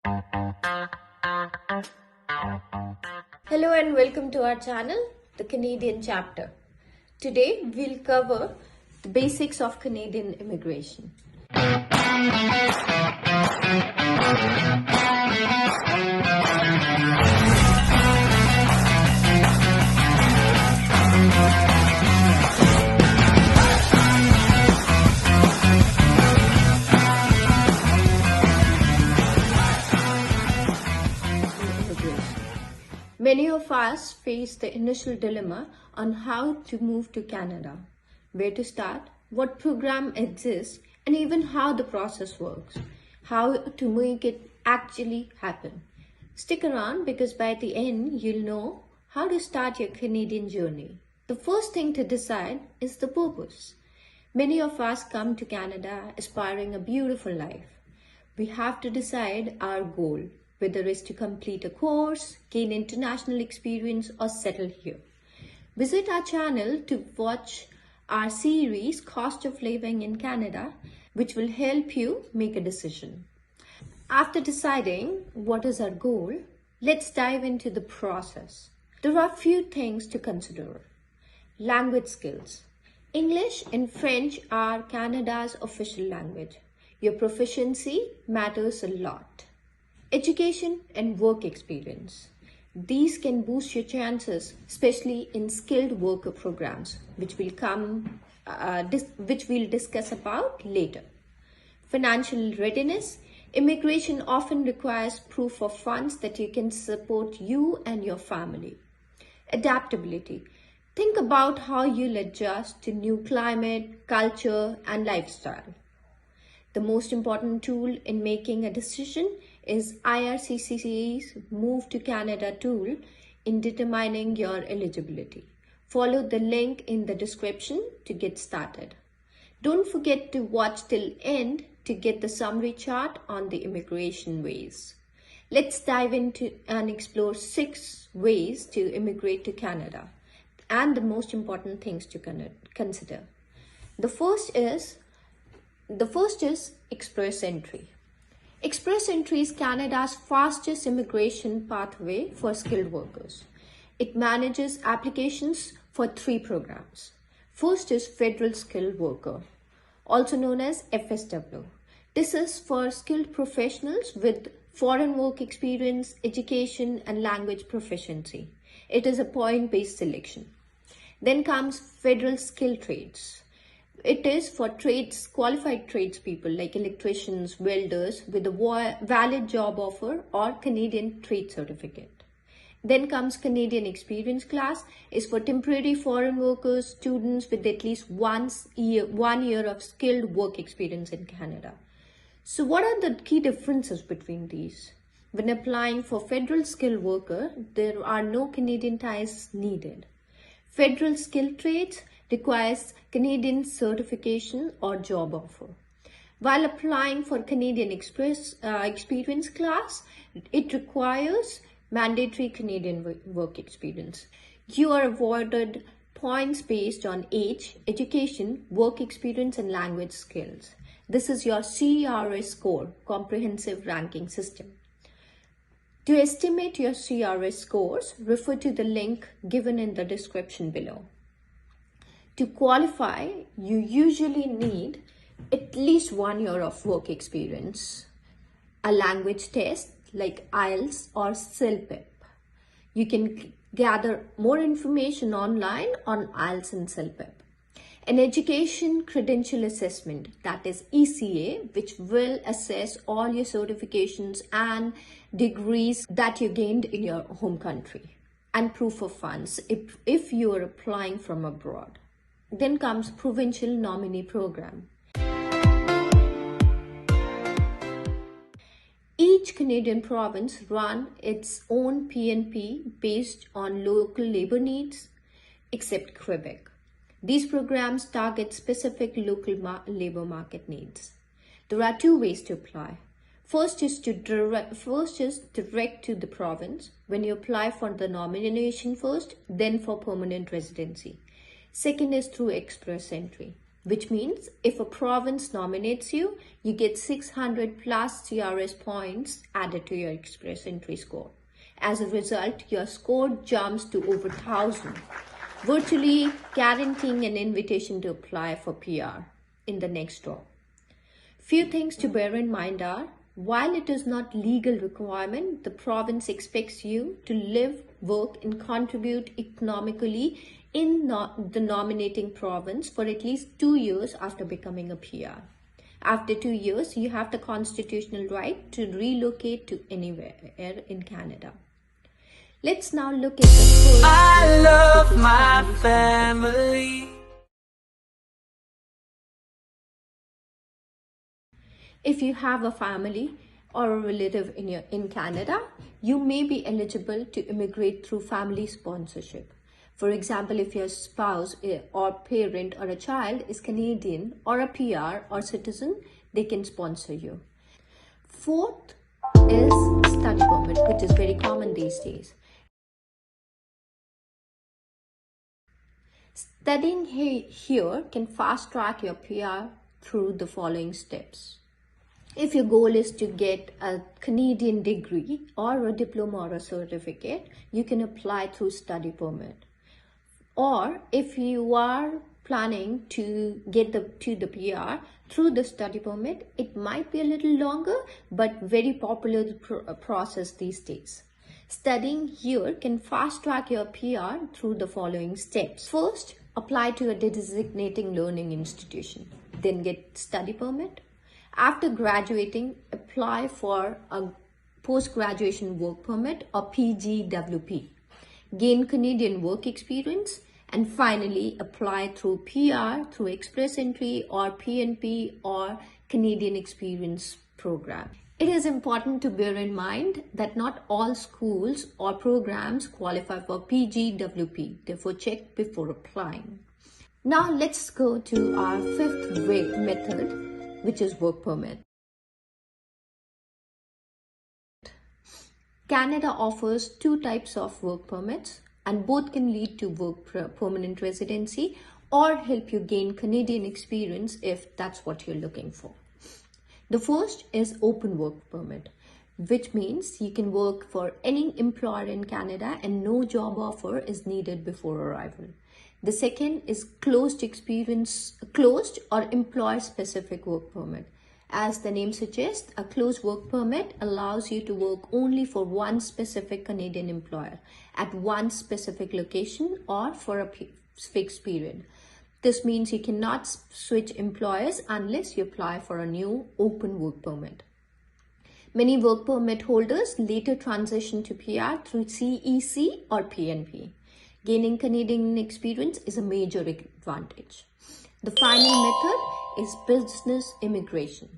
Hello and welcome to our channel, the Canadian chapter. Today we'll cover the basics of Canadian immigration. Many of us face the initial dilemma on how to move to Canada, where to start, what program exists, and even how the process works, how to make it actually happen. Stick around because by the end, you'll know how to start your Canadian journey. The first thing to decide is the purpose. Many of us come to Canada aspiring a beautiful life. We have to decide our goal, whether it's to complete a course, gain international experience, or settle here. Visit our channel to watch our series, Cost of Living in Canada, which will help you make a decision. After deciding what is our goal, let's dive into the process. There are a few things to consider. Language skills. English and French are Canada's official language. Your proficiency matters a lot. Education and work experience. These can boost your chances, especially in skilled worker programs, which we'll discuss about later. Financial readiness. Immigration often requires proof of funds that you can support you and your family. Adaptability. Think about how you'll adjust to new climate, culture, and lifestyle. The most important tool in making a decision is IRCC's Move to Canada tool in determining your eligibility. Follow the link in the description to get started. Don't forget to watch till end to get the summary chart on the immigration ways. Let's dive into and explore 6 ways to immigrate to Canada and the most important things to consider. The first is express entry. Express entry is Canada's fastest immigration pathway for skilled workers. It manages applications for 3 programs. First is Federal Skilled Worker, also known as FSW. This is for skilled professionals with foreign work experience, education, and language proficiency. It is a point-based selection. Then comes Federal Skilled Trades. It is for qualified tradespeople like electricians, welders with a valid job offer or Canadian trade certificate. Then comes Canadian Experience Class, is for temporary foreign workers, students with at least 1 year of skilled work experience in Canada. So what are the key differences between these? When applying for Federal Skilled Worker, there are no Canadian ties needed. Federal Skilled Trades requires Canadian certification or job offer. While applying for Canadian Experience Class, it requires mandatory Canadian work experience. You are awarded points based on age, education, work experience, and language skills. This is your CRS score, Comprehensive Ranking System. To estimate your CRS scores, refer to the link given in the description below. To qualify, you usually need at least 1 year of work experience, a language test like IELTS or CELPIP. You can gather more information online on IELTS and CELPIP. An education credential assessment, that is ECA, which will assess all your certifications and degrees that you gained in your home country, and proof of funds if you are applying from abroad. Then comes Provincial Nominee Program. Each Canadian province runs its own PNP based on local labor needs, except Quebec. These programs target specific local labor market needs. There are 2 ways to apply. First is direct to the province when you apply for the nomination first, then for permanent residency. Second is through express entry. which means if a province nominates you, you get 600 plus CRS points added to your express entry score. As a result, your score jumps to over 1,000, virtually guaranteeing an invitation to apply for PR in the next draw. Few things to bear in mind are, while it is not legal requirement, the province expects you to live, work and contribute economically in the nominating province for at least 2 years after becoming a PR. After 2 years, you have the constitutional right to relocate to anywhere in Canada. Let's now look at the first. I love my family. If you have a family or a relative in Canada, you may be eligible to immigrate through family sponsorship. For example, if your spouse or parent or a child is Canadian or a PR or citizen, they can sponsor you. Fourth is study permit, which is very common these days. Studying here can fast track your PR through the following steps. If your goal is to get a Canadian degree or a diploma or a certificate, you can apply through study permit. Or if you are planning to get to the PR through the study permit, it might be a little longer, but very popular process these days. Studying here can fast track your PR through the following steps. First, apply to a designating learning institution, then get study permit. After graduating, apply for a post-graduation work permit or PGWP. Gain Canadian work experience, and finally apply through PR, through Express Entry or PNP or Canadian Experience Program. It is important to bear in mind that not all schools or programs qualify for PGWP, therefore check before applying. Now let's go to our fifth method, which is work permit. Canada offers 2 types of work permits, and both can lead to permanent residency or help you gain Canadian experience if that's what you're looking for. The first is open work permit, which means you can work for any employer in Canada and no job offer is needed before arrival. The second is closed or employer-specific work permit. As the name suggests, a closed work permit allows you to work only for one specific Canadian employer at one specific location or for a fixed period. This means you cannot switch employers unless you apply for a new open work permit. Many work permit holders later transition to PR through CEC or PNP. Gaining Canadian experience is a major advantage. The final method is business immigration.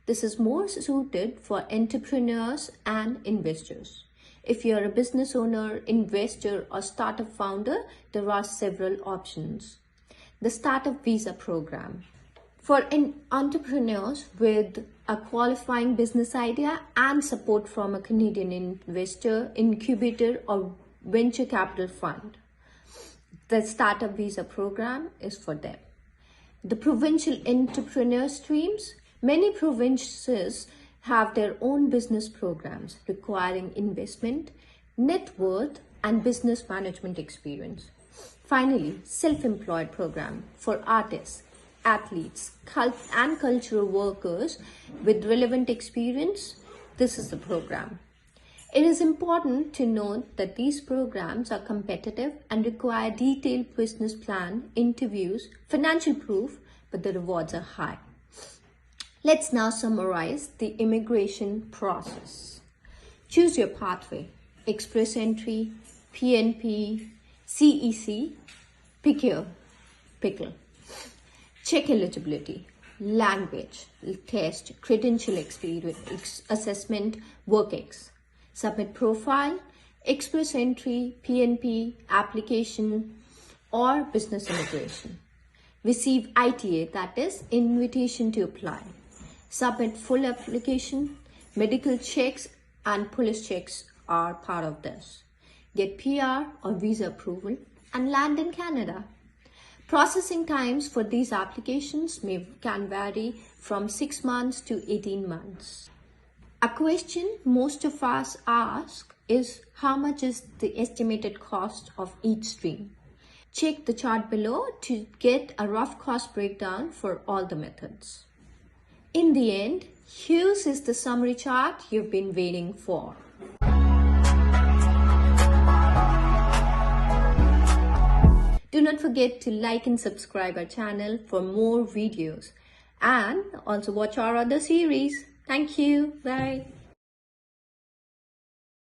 This is more suited for entrepreneurs and investors. If you're a business owner, investor, or startup founder, there are several options. The Startup Visa Program. For entrepreneurs with a qualifying business idea and support from a Canadian investor, incubator, or venture capital fund, the Startup Visa Program is for them. The Provincial Entrepreneur Streams. Many provinces have their own business programs requiring investment, net worth, and business management experience. Finally, Self-Employed Program for artists, athletes, and cultural workers with relevant experience. This is the program. It is important to note that these programs are competitive and require detailed business plan, interviews, financial proof, but the rewards are high. Let's now summarize the immigration process. Choose your pathway: Express Entry, PNP, CEC, pickle. Check eligibility, language, test, credential experience, assessment, WorkX. Submit profile, Express Entry, PNP, application, or business immigration. Receive ITA, that is, invitation to apply. Submit full application. Medical checks and police checks are part of this. Get PR or visa approval and land in Canada. Processing times for these applications can vary from 6 months to 18 months. A question most of us ask is how much is the estimated cost of each stream? Check the chart below to get a rough cost breakdown for all the methods. In the end, here's is the summary chart you've been waiting for. Do not forget to like and subscribe our channel for more videos and also watch our other series. Thank you. Bye.